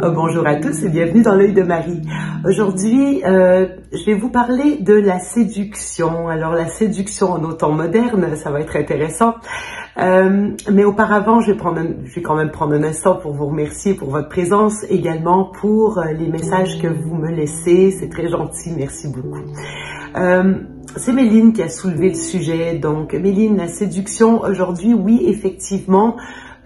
Bonjour à tous et bienvenue dans l'œil de Marie. Aujourd'hui, je vais vous parler de la séduction. Alors la séduction en autant moderne, ça va être intéressant. Mais auparavant, je vais quand même prendre un instant pour vous remercier pour votre présence, également pour les messages que vous me laissez. C'est très gentil, merci beaucoup. C'est Méline qui a soulevé le sujet. Donc Méline, la séduction aujourd'hui, oui, effectivement,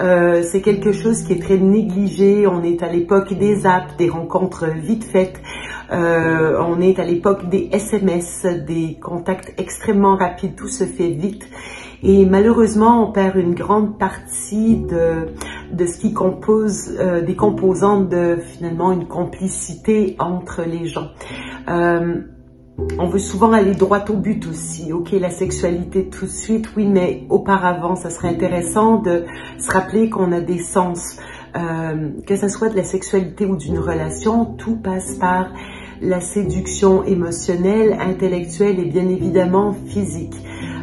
c'est quelque chose qui est très négligé. On est à l'époque des apps, des rencontres vite faites. On est à l'époque des SMS, des contacts extrêmement rapides. Tout se fait vite. Et malheureusement, on perd une grande partie de ce qui compose, des composantes de finalement une complicité entre les gens. On veut souvent aller droit au but aussi. Ok, la sexualité tout de suite, oui, mais auparavant, ça serait intéressant de se rappeler qu'on a des sens. Que ce soit de la sexualité ou d'une relation, tout passe par la séduction émotionnelle, intellectuelle et bien évidemment physique.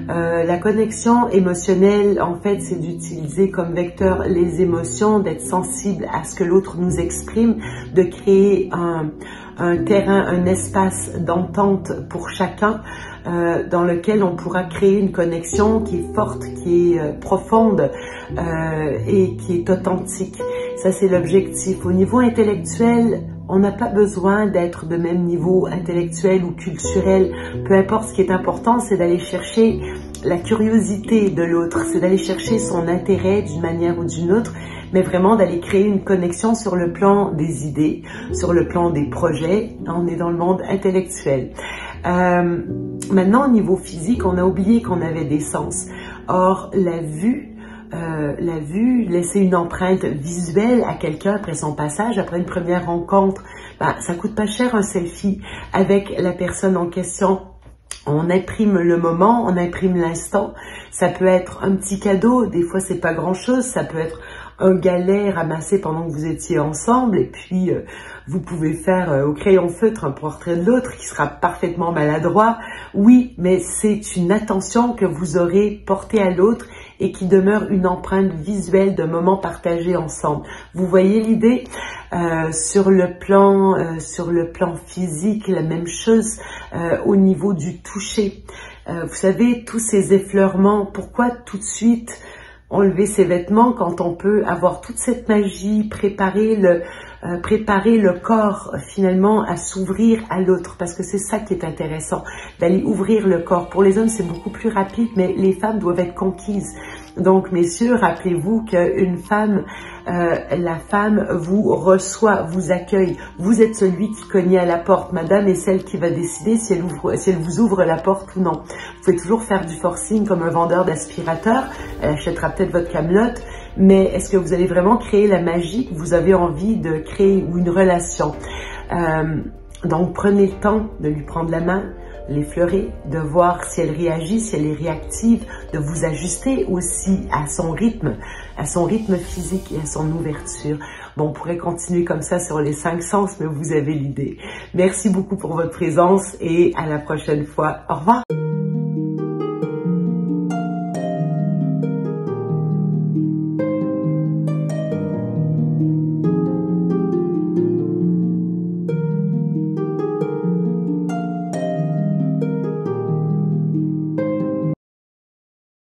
La connexion émotionnelle, en fait, c'est d'utiliser comme vecteur les émotions, d'être sensible à ce que l'autre nous exprime, de créer un terrain, un espace d'entente pour chacun dans lequel on pourra créer une connexion qui est forte, qui est profonde et qui est authentique. Ça, c'est l'objectif. Au niveau intellectuel, on n'a pas besoin d'être de même niveau intellectuel ou culturel. Peu importe, ce qui est important, c'est d'aller chercher la curiosité de l'autre, c'est d'aller chercher son intérêt d'une manière ou d'une autre, mais vraiment d'aller créer une connexion sur le plan des idées, sur le plan des projets. On est dans le monde intellectuel. Maintenant, au niveau physique, on a oublié qu'on avait des sens. Or, la vue, laisser une empreinte visuelle à quelqu'un après son passage, après une première rencontre, ça coûte pas cher un selfie avec la personne en question. On imprime le moment, on imprime l'instant. Ça peut être un petit cadeau, des fois c'est pas grand chose, ça peut être un galet ramassé pendant que vous étiez ensemble et puis vous pouvez faire au crayon feutre un portrait de l'autre qui sera parfaitement maladroit. Oui, mais c'est une attention que vous aurez portée à l'autre et qui demeure une empreinte visuelle de moments partagés ensemble. Vous voyez l'idée? Sur le plan physique, la même chose au niveau du toucher. Vous savez, tous ces effleurements, pourquoi tout de suite enlever ses vêtements quand on peut avoir toute cette magie, préparer le corps finalement à s'ouvrir à l'autre, parce que c'est ça qui est intéressant, d'aller ouvrir le corps. Pour les hommes, c'est beaucoup plus rapide, mais les femmes doivent être conquises. Donc, messieurs, rappelez-vous qu'une femme, la femme vous reçoit, vous accueille. Vous êtes celui qui cogne à la porte. Madame est celle qui va décider si elle vous ouvre la porte ou non. Vous pouvez toujours faire du forcing comme un vendeur d'aspirateur. Elle achètera peut-être votre camelote. Mais est-ce que vous allez vraiment créer la magie que vous avez envie de créer ou une relation? Donc, prenez le temps de lui prendre la main, l'effleurer, de voir si elle réagit, si elle est réactive, de vous ajuster aussi à son rythme physique et à son ouverture. Bon, on pourrait continuer comme ça sur les 5 sens, mais vous avez l'idée. Merci beaucoup pour votre présence et à la prochaine fois. Au revoir.